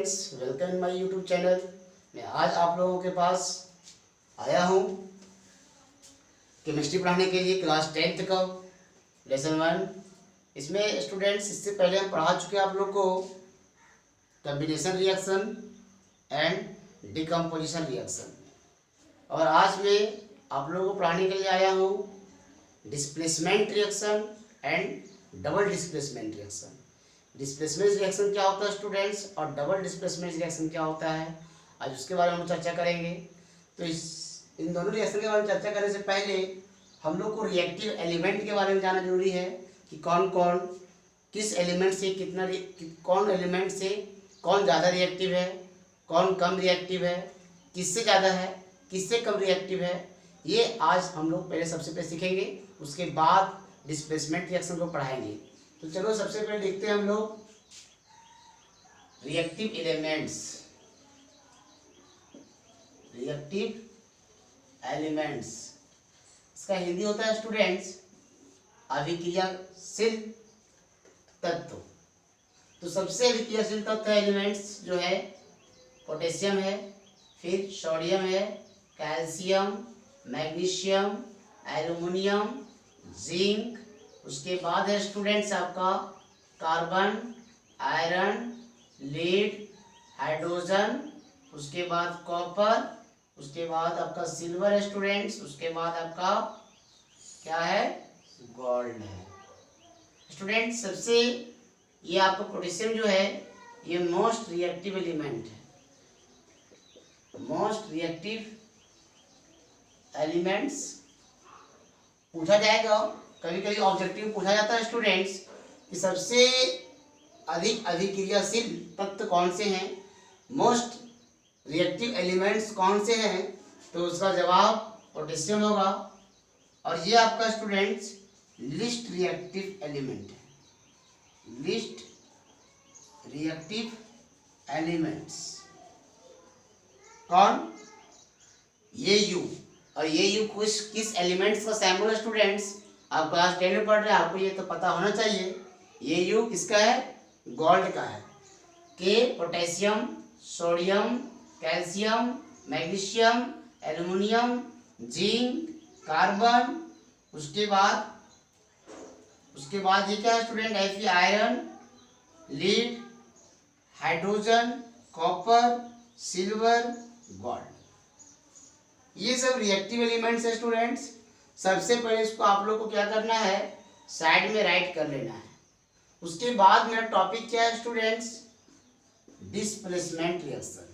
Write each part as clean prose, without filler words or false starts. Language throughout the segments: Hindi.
Friends, welcome my YouTube channel. मैं आज आप लोगों के पास आया हूँ केमिस्ट्री पढ़ाने के लिए क्लास 10th का लेसन 1। इसमें स्टूडेंट्स इससे पहले हम पढ़ा चुके हैं आप लोग को combination reaction and decomposition reaction, और आज मैं आप लोगों को पढ़ाने के लिए आया हूँ displacement reaction and double displacement reaction. Displacement reaction क्या होता है स्टूडेंट्स, और डबल डिस्प्लेसमेंट रिएक्शन क्या होता है, आज उसके बारे में हम चर्चा करेंगे। तो इन दोनों रिएक्शन के बारे में चर्चा करने से पहले हम लोग को रिएक्टिव एलिमेंट के बारे में जानना जरूरी है कि कौन कौन किस एलिमेंट से कितना कौन एलिमेंट से कौन ज़्यादा रिएक्टिव है, कौन कम रिएक्टिव है, किससे ज़्यादा है किससे कम रिएक्टिव है, ये आज हम लोग पहले सबसे पहले सीखेंगे। उसके बाद डिस्प्लेसमेंट रिएक्शन को पढ़ाएंगे। तो चलो सबसे पहले देखते हैं हम लोग रिएक्टिव एलिमेंट्स। इसका हिंदी होता है स्टूडेंट्स अभिक्रियाशील तत्व। तो सबसे अभिक्रियाशील तत्व एलिमेंट्स जो है पोटेशियम है, फिर सोडियम है, कैल्शियम, मैग्नीशियम, एल्युमिनियम, जिंक, उसके बाद है स्टूडेंट्स आपका कार्बन, आयरन, लीड, हाइड्रोजन, उसके बाद कॉपर, उसके बाद आपका सिल्वर है स्टूडेंट्स, उसके बाद आपका क्या है गोल्ड है स्टूडेंट्स। सबसे ये आपका पोटेशियम जो है ये मोस्ट रिएक्टिव एलिमेंट है। मोस्ट रिएक्टिव एलिमेंट्स पूछा जाएगा, कभी कभी ऑब्जेक्टिव पूछा जाता है स्टूडेंट्स कि सबसे अधिक अभिक्रियाशील तत्व कौन से हैं, मोस्ट रिएक्टिव एलिमेंट्स कौन से हैं, तो उसका जवाब पोटेशियम होगा। और ये आपका स्टूडेंट्स लिस्ट रिएक्टिव एलिमेंट है। लिस्ट रिएक्टिव एलिमेंट्स कौन, ये यू। और ये यू किस एलिमेंट्स का सैंपल है स्टूडेंट्स, आप क्लास 10 में पढ़ रहे हैं, आपको ये तो पता होना चाहिए। ये यू किसका है, गोल्ड का है। के potassium, sodium, calcium, magnesium, aluminium, zinc, carbon, उसके बाद ये क्या है student, Fe iron, lead, hydrogen, copper, silver, gold, ये सब रिएक्टिव एलिमेंट्स है स्टूडेंट्स। सबसे पहले इसको आप लोग को क्या करना है, साइड में राइट कर लेना है। उसके बाद मेरा टॉपिक क्या है students, displacement reaction.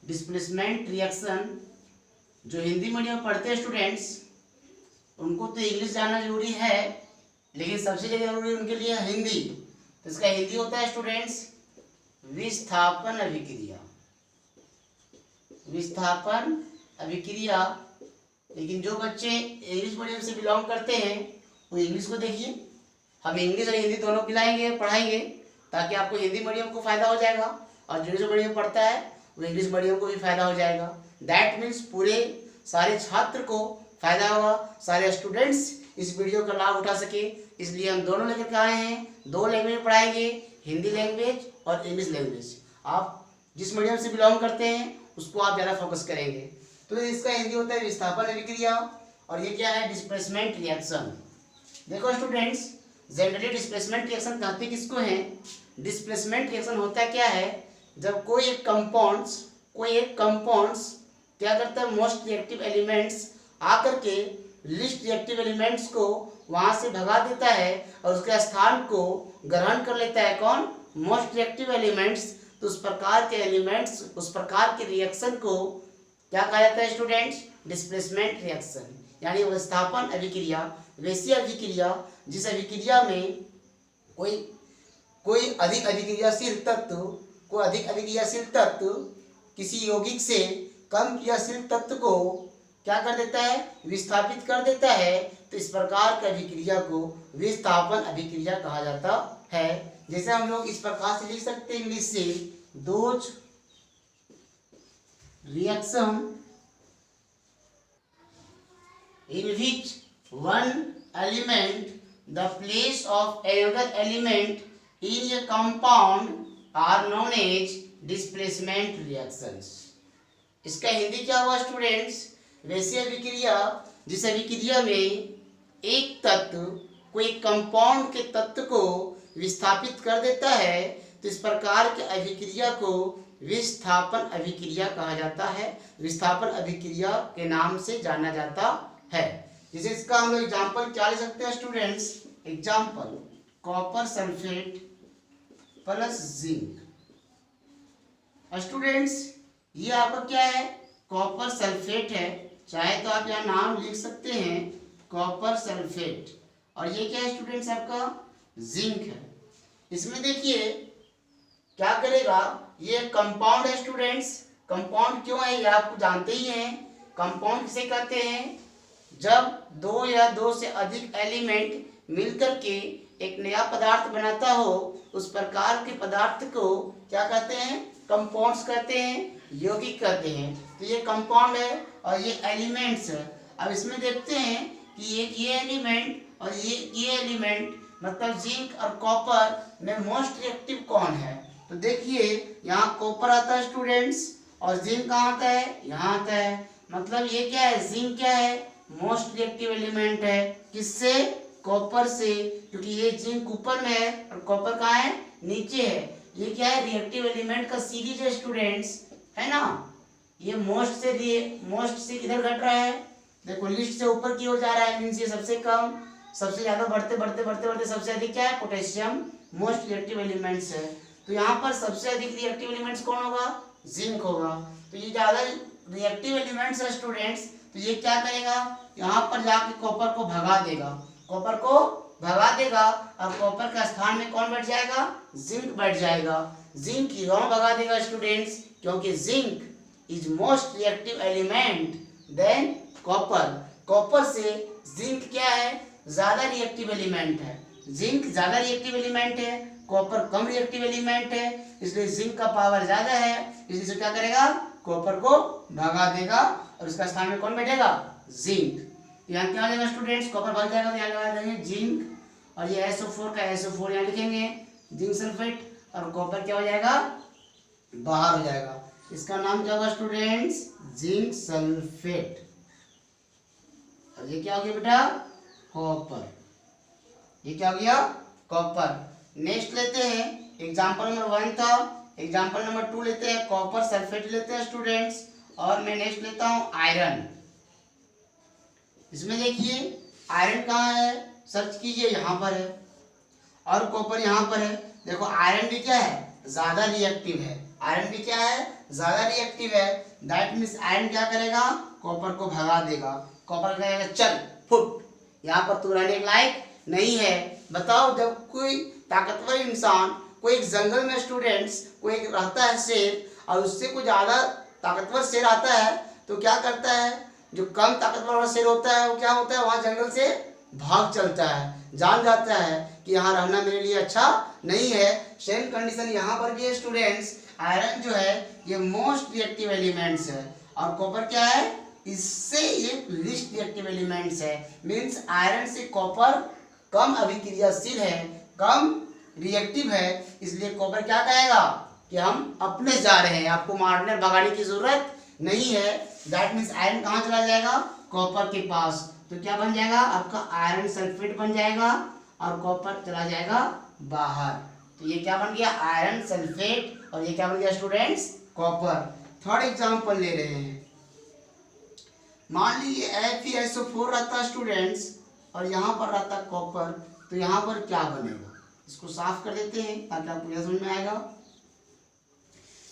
Displacement reaction जो हिंदी मीडियम में पढ़ते हैं स्टूडेंट्स उनको तो इंग्लिश जानना जरूरी है, लेकिन सबसे ज़्यादा जरूरी उनके लिए हिंदी। तो इसका हिंदी होता है स्टूडेंट्स विस्थापन अभिक्रिया। विस्थापन अभिक्रिया। लेकिन जो बच्चे इंग्लिश मीडियम से बिलोंग करते हैं वो इंग्लिश को देखिए, हम इंग्लिश और हिंदी दोनों पढ़ाएंगे ताकि आपको हिंदी मीडियम को फायदा हो जाएगा, और जो इंग्लिश मीडियम पढ़ता है वो इंग्लिश मीडियम को भी फायदा हो जाएगा। दैट मीन्स पूरे सारे छात्र को फायदा होगा, सारे स्टूडेंट्स इस वीडियो का लाभ उठा सके। इसलिए हम दोनों लेकर के आए हैं, दो लैंग्वेज में पढ़ाएंगे, हिंदी लैंग्वेज और इंग्लिश लैंग्वेज। आप जिस मीडियम से बिलोंग करते हैं उसको आप ज़्यादा फोकस करेंगे। तो इसका हिंदी होता है विस्थापन अभिक्रिया, और ये क्या है, डिस्प्लेसमेंट रिएक्शन। देखो स्टूडेंट्स, जनरली डिस्प्लेसमेंट रिएक्शन कहते किसको है, डिस्प्लेसमेंट रिएक्शन होता क्या है, जब कोई एक कंपाउंड्स क्या करता है, मोस्ट रिएक्टिव एलिमेंट्स आकर के लिस्ट रिएक्टिव एलिमेंट्स को वहां से भगा देता है और उसके स्थान को ग्रहण कर लेता है कौन, मोस्ट रिएक्टिव एलिमेंट्स। तो उस प्रकार के एलिमेंट्स, उस प्रकार के रिएक्शन को क्या कहा जाता है स्टूडेंट्स, डिस्प्लेसमेंट रिएक्शन, यानी विस्थापन अभिक्रिया। वैसी अभिक्रिया जिस अभिक्रिया में कोई अधिक अभिक्रियाशील तत्व किसी यौगिक से कम क्रियाशील तत्व को क्या कर देता है, विस्थापित कर देता है। तो इस प्रकार की अभिक्रिया को विस्थापन अभिक्रिया कहा जाता है। जैसे हम लोग इस प्रकार से लिख सकते हैं इंग्लिश से, those reaction in which one element the place of another element in a compound are known as displacement reactions. इसका हिंदी क्या हुआ स्टूडेंट्स? वैसी अभिक्रिया जिस अभिक्रिया में एक तत्व कोई कंपाउंड के तत्व को विस्थापित कर देता है, तो इस प्रकार की अभिक्रिया को विस्थापन अभिक्रिया कहा जाता है। विस्थापन अभिक्रिया के नाम से जाना जाता है। जैसे इसका हम लोग एग्जाम्पल क्या ले सकते हैं students? Example copper sulphate plus zinc. Students ये आपका क्या है? कॉपर सल्फेट है, चाहे तो आप यहाँ नाम लिख सकते हैं कॉपर सल्फेट। और ये क्या है स्टूडेंट्स? आपका जिंक है। इसमें देखिए क्या करेगा, ये कंपाउंड है स्टूडेंट्स। कंपाउंड क्यों है ये आपको जानते ही हैं। कंपाउंड किसे कहते हैं? जब दो या दो से अधिक एलिमेंट मिलकर के एक नया पदार्थ बनाता हो, उस प्रकार के पदार्थ को क्या कहते हैं? कंपाउंड्स कहते हैं, यौगिक कहते हैं। तो ये कंपाउंड है और ये एलिमेंट्स है। अब इसमें देखते हैं कि एक ये एलिमेंट और ये एलिमेंट मतलब जिंक और कॉपर में मोस्ट रिएक्टिव कौन है? तो देखिए यहाँ कॉपर आता है स्टूडेंट्स और जिंक कहाँ आता है? यहाँ आता है। मतलब ये क्या है? जिंक क्या है? मोस्ट रिएक्टिव एलिमेंट है। किससे? कॉपर से, क्योंकि ये जिंक ऊपर में है और कॉपर कहाँ है? नीचे है। ये क्या है? रिएक्टिव एलिमेंट का सीरीज है स्टूडेंट्स, है ना। ये मोस्ट से किधर घट रहा है? देखो लिस्ट से ऊपर की ओर जा रहा है, मीन्स ये सबसे कम, सबसे ज्यादा बढ़ते बढ़ते बढ़ते बढ़ते सबसे अधिक क्या है? पोटेशियम मोस्ट रिएक्टिव एलिमेंट्स है। तो यहाँ पर सबसे अधिक रिएक्टिव एलिमेंट्स कौन होगा? जिंक होगा। तो ये ज्यादा रिएक्टिव एलिमेंट्स है स्टूडेंट्स। तो ये क्या करेगा? यहाँ पर जाके कॉपर को भगा देगा, कॉपर को भगा देगा और कॉपर का स्थान में कौन बैठ जाएगा? जिंक बैठ जाएगा। जिंक क्यों भगा देगा स्टूडेंट्स? क्योंकि zinc is most reactive element than copper. Copper से जिंक क्या है? ज्यादा रिएक्टिव एलिमेंट है। जिंक ज्यादा रिएक्टिव एलिमेंट है, कॉपर कम रिएक्टिव एलिमेंट है, इसलिए जिंक का पावर ज्यादा है, इसलिए क्या करेगा? कॉपर को भगा देगा और उसका स्थान में कौन बैठेगा? जिंक। यहाँ क्या हो जाएगा स्टूडेंट्स? कॉपर भाग जाएगा तो यहाँ लगा देंगे जिंक और ये SO4 का SO4 यहाँ लिखेंगे जिंक सल्फेट और कॉपर क्या हो जाएगा? बाहर हो जाएगा। इसका नाम क्या होगा स्टूडेंट्स? Zinc sulphate. और ये क्या हो गया बेटा? कॉपर। ये क्या हो गया? कॉपर। नेक्स्ट लेते हैं एग्जाम्पल नंबर 1 था। एग्जाम्पल नंबर 2 लेते हैं कॉपर सल्फेट लेते हैं स्टूडेंट्स। और मैं नेक्स्ट लेता हूँ आयरन। इसमें देखिए आयरन कहाँ है? सर्च कीजिए, यहाँ पर है और कॉपर यहाँ पर है। देखो आयरन भी क्या है? ज्यादा रिएक्टिव है। आयरन भी क्या है? ज्यादा रिएक्टिव है। दैट मीन्स आयरन क्या करेगा? कॉपर को भगा देगा। कॉपर कहेगा चल फुट, यहाँ पर तू रहने के लायक नहीं है। बताओ जब कोई ताकतवर इंसान कोई एक जंगल में स्टूडेंट्स कोई एक रहता है शेर और उससे कोई ज्यादा ताकतवर शेर आता है तो क्या करता है? जो कम ताकतवर वाला शेर होता है वो क्या होता है? वहाँ जंगल से भाग चलता है, जान जाता है कि यहाँ रहना मेरे लिए अच्छा नहीं है। सेम कंडीशन यहाँ पर भी है स्टूडेंट्स। आयरन जो है ये मोस्ट रिएक्टिव एलिमेंट्स है और कॉपर क्या है? इससे ये लीस्ट रिएक्टिव एलिमेंट्स है। मीन्स आयरन से कॉपर कम अभिक्रियाशील है, कम रिएक्टिव है, इसलिए कॉपर क्या कहेगा कि हम अपने जा रहे हैं, आपको मारने भगाने की जरूरत नहीं है। दैट मीन्स आयरन कहाँ चला जाएगा? कॉपर के पास। तो क्या बन जाएगा? आपका आयरन सल्फेट बन जाएगा और कॉपर चला जाएगा बाहर। तो ये क्या बन गया? Iron sulphate. और ये क्या बन गया स्टूडेंट्स? कॉपर। थर्ड एग्जाम्पल ले रहे हैं। मान लीजिए FeSO4 रहता स्टूडेंट्स और यहाँ पर रहता कॉपर, तो यहाँ पर क्या बनेगा? इसको साफ कर देते हैं ताकि आपको यह समझ में आएगा।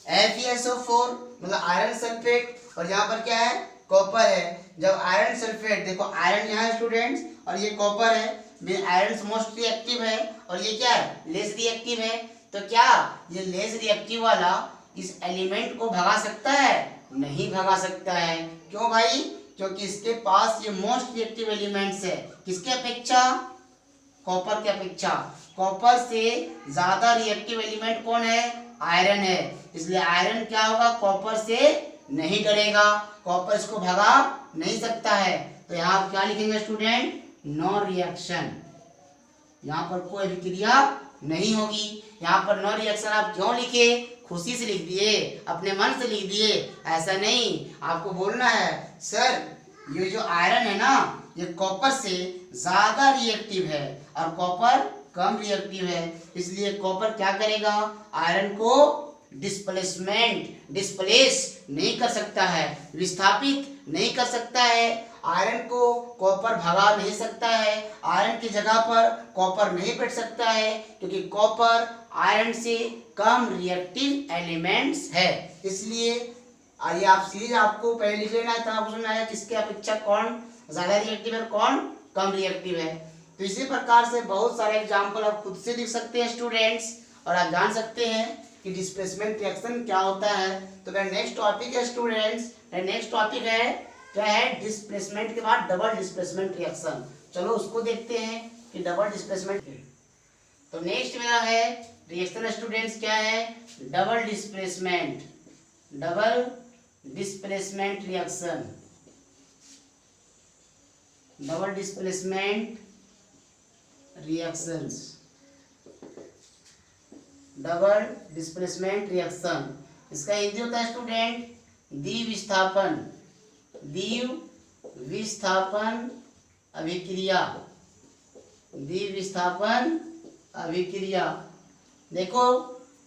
FeSO4 मतलब आयरन सल्फेट और यहाँ पर क्या है? कॉपर है। जब आयरन सल्फेट, देखो आयरन यहाँ है स्टूडेंट्स और ये कॉपर है, आयरन मोस्ट रिएक्टिव है और ये क्या है? लेस रिएक्टिव है। तो क्या ये लेस रिएक्टिव वाला इस एलिमेंट को भगा सकता है? नहीं भगा सकता है। क्यों भाई? क्योंकि इसके पास ये मोस्ट रिएक्टिव एलिमेंट्स है। किसके अपेक्षा? कॉपर के अपेक्षा। कॉपर से ज्यादा रिएक्टिव एलिमेंट कौन है? आयरन है। इसलिए आयरन क्या होगा? कॉपर से नहीं डरेगा, कॉपर इसको भगा नहीं सकता है। तो यहाँ आप क्या लिखेंगे स्टूडेंट? नो रिएक्शन, यहाँ पर कोई अभिक्रिया नहीं होगी। यहाँ पर नो रिएक्शन आप क्यों लिखे? खुशी से लिख दिए, अपने मन से लिख दिए? ऐसा नहीं, आपको बोलना है सर ये जो आयरन है ना ये कॉपर से ज्यादा रिएक्टिव है और कॉपर कम रिएक्टिव है, इसलिए कॉपर क्या करेगा? आयरन को डिस्प्लेस नहीं कर सकता है, विस्थापित नहीं कर सकता है। आयरन को कॉपर भगा नहीं सकता है, आयरन की जगह पर कॉपर नहीं बैठ सकता है, क्योंकि कॉपर आयरन से कम रिएक्टिव एलिमेंट्स है। इसलिए आइए आप सीरीज आपको पहले लिख लेना है, तब आपको समझ आएगा किसके अपेक्षा कौन ज्यादा रिएक्टिव है, कौन कम रिएक्टिव है। तो इसी प्रकार से बहुत सारे एग्जाम्पल आप खुद से लिख सकते हैं स्टूडेंट्स, और आप जान सकते हैं कि डिस्प्लेसमेंट रिएक्शन क्या होता है। तो मेरा नेक्स्ट टॉपिक है स्टूडेंट्स, नेक्स्ट टॉपिक है क्या है? डिस्प्लेसमेंट के बाद डबल डिस्प्लेसमेंट रिएक्शन। चलो उसको देखते हैं कि डबल डिस्प्लेसमेंट। तो नेक्स्ट मेरा है रिएक्शन स्टूडेंट्स क्या है? Double displacement reaction. Double displacement reactions, double displacement reaction. इसका हिंदी होता है स्टूडेंट द्विविस्थापन अभिक्रिया। द्विविस्थापन अभिक्रिया। देखो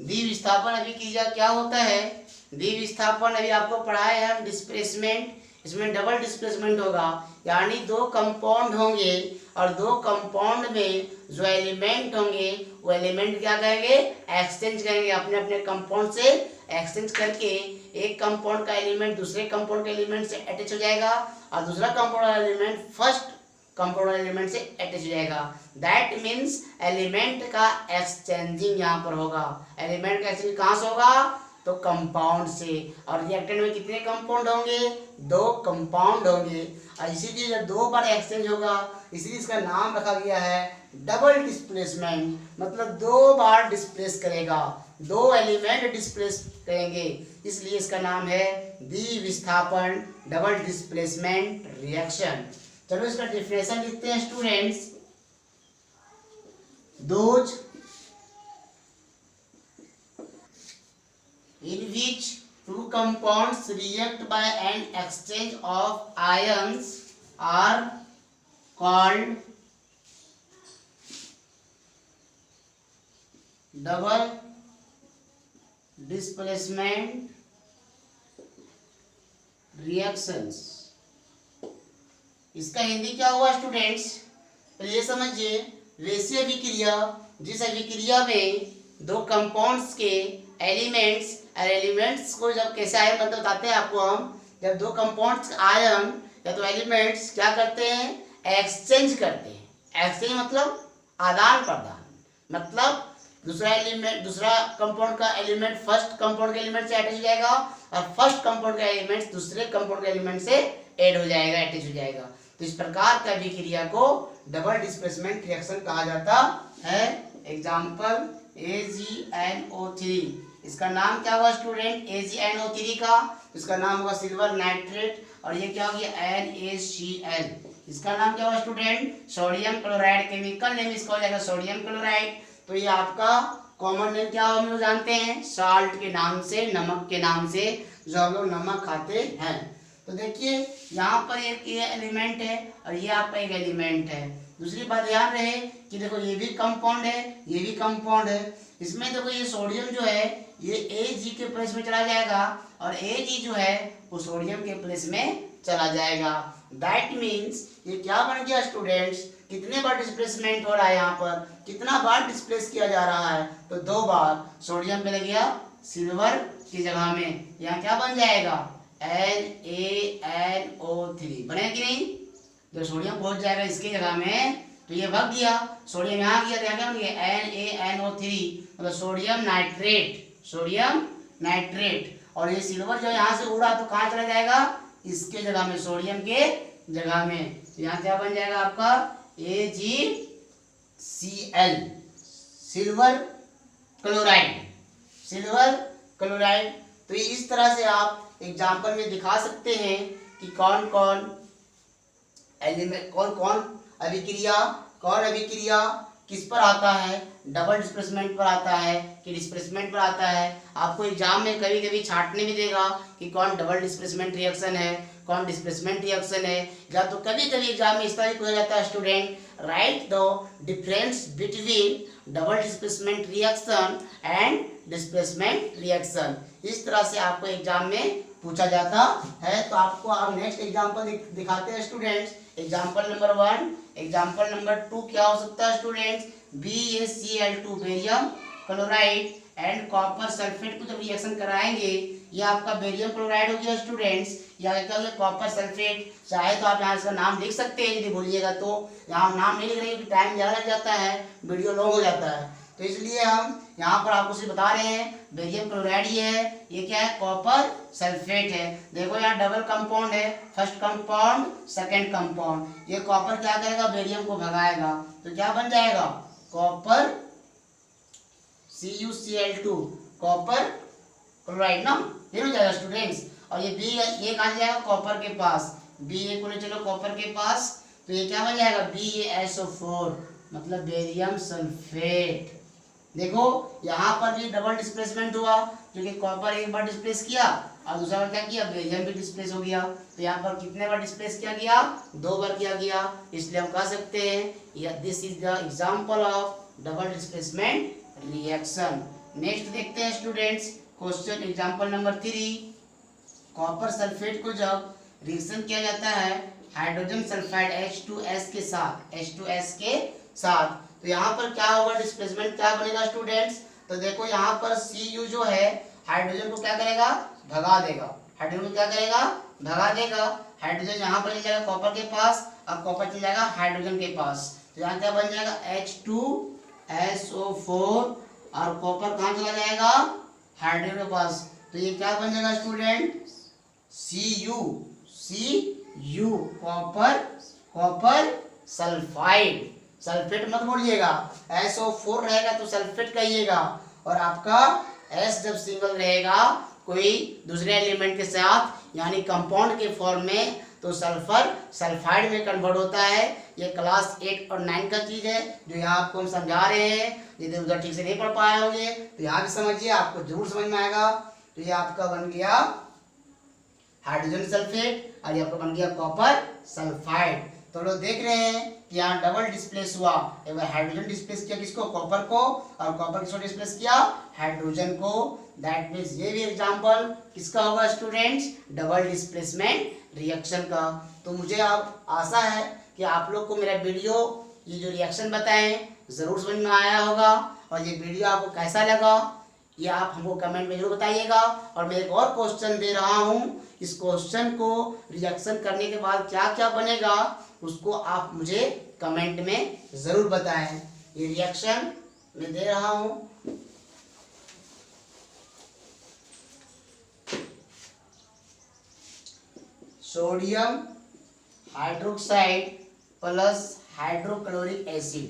द्विविस्थापन अभिक्रिया क्या होता है? द्विविस्थापन अभी आपको पढ़ाए हैं डिस्प्लेसमेंट, इसमें डबल डिस्प्लेसमेंट होगा, यानी दो कंपाउंड होंगे और दो कंपाउंड में जो एलिमेंट होंगे वो एलिमेंट क्या कहेंगे? एक्सचेंज करेंगे, अपने अपने कंपाउंड से एक्सचेंज करके एक कंपाउंड का एलिमेंट दूसरे कंपाउंड के एलिमेंट से अटैच हो जाएगा और दूसरा compound element first compound element से अटैच हो जाएगा। दैट मीन्स एलिमेंट का एक्सचेंजिंग यहाँ पर होगा। एलिमेंट का एक्सचेंज कहाँ से होगा? तो कंपाउंड से। और रिएक्टेंट में कितने कंपाउंड होंगे? दो कंपाउंड होंगे, और इसीलिए जब दो बार एक्सचेंज होगा इसीलिए इसका नाम रखा गया है डबल डिस्प्लेसमेंट। मतलब दो बार डिस्प्लेस करेगा, दो एलिमेंट डिस्प्लेस करेंगे, इसलिए इसका नाम है द्विविस्थापन डबल डिस्प्लेसमेंट रिएक्शन। चलो इसका डेफिनेशन लिखते हैं students. Those in which two compounds react by an exchange of ions are called double displacement reactions। इसका हिंदी क्या हुआ स्टूडेंट्स? तो ये समझिए, वैसी अभिक्रिया जिस अभिक्रिया में दो कंपाउंड्स के एलिमेंट्स और एलिमेंट्स को जब कैसे आयन मतलब बताते हैं आपको हम, जब दो कंपाउंड्स आयन या तो एलिमेंट्स क्या करते हैं? एक्सचेंज करते हैं। एक्सचेंज मतलब आदान प्रदान, मतलब दूसरा एलिमेंट दूसरा कंपाउंड का एलिमेंट फर्स्ट कंपाउंड के एलिमेंट से अटैच हो जाएगा और फर्स्ट कंपाउंड का एलिमेंट दूसरे कंपाउंड के एलिमेंट से ऐड हो जाएगा, अटैच हो जाएगा। तो इस प्रकार का अभिक्रिया को डबल डिस्प्लेसमेंट रिएक्शन कहा जाता है। Example AgNO3। इसका नाम क्या हुआ स्टूडेंट? AgNO3 का इसका नाम होगा सिल्वर नाइट्रेट, और ये क्या हो गया? NaCl। इसका नाम क्या हुआ student? Sodium chloride. Chemical name इसका हो जाएगा सोडियम क्लोराइड। तो ये आपका कॉमन नेम क्या हम लोग जानते हैं? साल्ट के नाम से, नमक के नाम से, जो हम लोग नमक खाते हैं। तो देखिए यहाँ पर एक ये एलिमेंट है और ये आपका एक एलिमेंट है। दूसरी बात ध्यान रहे कि देखो ये भी कंपाउंड है, ये भी कंपाउंड है। इसमें देखो ये सोडियम जो है ये Ag के प्लेस में चला जाएगा और Ag जो है वो सोडियम के प्लेस में चला जाएगा। दैट मीन्स ये क्या बन गया स्टूडेंट्स? कितने बार डिस्प्लेसमेंट हो रहा है? यहाँ पर कितना बार डिस्प्लेस किया जा रहा है? तो दो बार। सोडियम पे लग गया सिल्वर की जगह में, यहाँ क्या बन जाएगा? NaNO3 बने कि नहीं? जब सोडियम पहुंच जाएगा इसकी जगह में तो ये भग गया, सोडियम यहाँ गया तो यहाँ क्या बन गया? NaNO3 मतलब सोडियम नाइट्रेट, सोडियम नाइट्रेट। और ये सिल्वर जो यहाँ से उड़ा तो कहाँ चला जाएगा? इसके जगह में, सोडियम के जगह में। तो यहाँ क्या बन जाएगा आपका? AgCl, silver chloride, silver chloride. तो ये इस तरह से आप एग्जाम्पल में दिखा सकते हैं कि कौन कौन एलिमेंट, कौन कौन अभिक्रिया, कौन अभिक्रिया किस पर आता है, डबल डिस्प्लेसमेंट पर आता है कि डिस्प्लेसमेंट पर आता है। आपको एग्जाम में कभी कभी छांटने भी देगा कि कौन डबल डिस्प्लेसमेंट रिएक्शन है, कौन डिस्प्लेसमेंट रिएक्शन है, या तो कभी कभी एग्जाम में इस तरह पूछा जाता है student right the difference between double displacement reaction and displacement reaction. इस तरह से आपको एग्जाम में पूछा जाता है। तो आपको अब नेक्स्ट एग्जांपल दिखाते हैं students. Example number 1, example number 2 क्या हो सकता है students, BaCl2 barium chloride and copper sulphate को जब रिएक्शन कराएंगे, ये आपका बेरियम क्लोराइड हो गया स्टूडेंट्स, या क्या हो गया कॉपर सल्फेट। चाहे तो आप यहाँ इसका नाम लिख सकते हैं, यदि भूलिएगा तो यहाँ नाम नहीं लिख रहे क्योंकि टाइम ज़्यादा लग जाता है, वीडियो लॉन्ग हो जाता है, तो इसलिए हम यहाँ पर आपको सिर्फ बता रहे हैं बेरियम क्लोराइड ये है, ये क्या है कॉपर सल्फेट है। देखो यहाँ डबल कंपाउंड है, फर्स्ट कंपाउंड सेकंड कंपाउंड, ये कॉपर क्या करेगा बेरियम को भगाएगा, तो क्या बन जाएगा कॉपर CuCl2 कॉपर क्लोराइड ना, ये हो जाएगा स्टूडेंट्स। और ये बी ये कहाँ जाएगा कॉपर के पास, बी को ले चलो कॉपर के पास, तो ये क्या बन जाएगा BaSO4 मतलब बेरियम सल्फेट। देखो यहाँ पर भी डबल डिस्प्लेसमेंट हुआ क्योंकि कॉपर एक बार डिस्प्लेस किया और दूसरा बार क्या किया बेरियम भी डिस्प्लेस हो गया। तो यहाँ पर कितने बार डिस्प्लेस किया गया, 2 बार किया गया, इसलिए हम कह सकते हैं this is the example of double displacement reaction. Next देखते हैं students question example number 3। Copper sulphate को जब रिएक्शन किया जाता है हाइड्रोजन सल्फाइड H2S के साथ, तो यहाँ पर क्या होगा डिस्प्लेसमेंट क्या बनेगा स्टूडेंट्स। तो देखो यहाँ पर Cu जो है हाइड्रोजन को क्या करेगा भगा देगा, हाइड्रोजन को क्या करेगा भगा देगा, हाइड्रोजन यहाँ पर चल जाएगा कॉपर के पास, अब कॉपर चल जाएगा हाइड्रोजन के पास, तो यहाँ क्या बन जाएगा H2SO4 और कॉपर कहाँ चला जाएगा हाइड्रोजन के पास, तो ये क्या बन जाएगा student Cu copper sulphide, sulphate मत बोलिएगा, SO4 रहेगा तो सल्फेट कहिएगा, और आपका S जब सिंगल रहेगा कोई दूसरे एलिमेंट के साथ यानी कंपाउंड के फॉर्म में, तो सल्फर सल्फाइड में कन्वर्ट होता है। ये क्लास 8 और 9 का चीज़ है जो यहाँ आपको हम समझा रहे हैं, यदि उधर ठीक से नहीं पढ़ पाए होंगे तो यहाँ भी समझिए, आपको जरूर समझ में आएगा। तो ये आपका बन गया हाइड्रोजन सल्फेट और ये आपका बन गया कॉपर सल्फाइड। तो लोग देख रहे हैं कि यहाँ डबल डिस्प्लेस हुआ, एक बार हाइड्रोजन डिस्प्लेस किया किसको कॉपर को, और कॉपर किसको डिस्प्लेस किया हाइड्रोजन को। दैट मीन्स ये भी एग्जांपल किसका होगा स्टूडेंट्स डबल डिस्प्लेसमेंट रिएक्शन का। तो मुझे अब आशा है कि आप लोग को मेरा वीडियो ये जो रिएक्शन बताएं जरूर समझ में आया होगा, और ये वीडियो आपको कैसा लगा ये आप हमको कमेंट में जरूर बताइएगा। और मैं एक और क्वेश्चन दे रहा हूँ, इस क्वेश्चन को रिएक्शन करने के बाद क्या क्या बनेगा उसको आप मुझे कमेंट में जरूर बताएं। ये रिएक्शन मैं दे रहा हूँ, sodium hydroxide plus hydrochloric acid.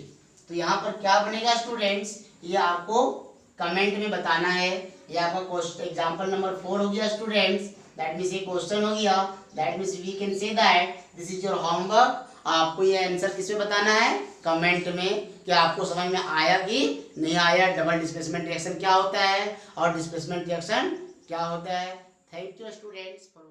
तो यहाँ पर क्या बनेगा स्टूडेंट्स ये आपको कमेंट में बताना है। ये आपका क्वेश्चन एग्जांपल नंबर 4 हो गया स्टूडेंट्स, दैट मीन्स ये क्वेश्चन हो गया, that means we can say that this is your homework. आपको ये आंसर किसमें बताना है कमेंट में कि आपको समझ में आया कि नहीं आया, डबल डिस्प्लेसमेंट रिएक्शन क्या होता है और डिस्प्लेसमेंट रिएक्शन क्या होता है। Thank you students for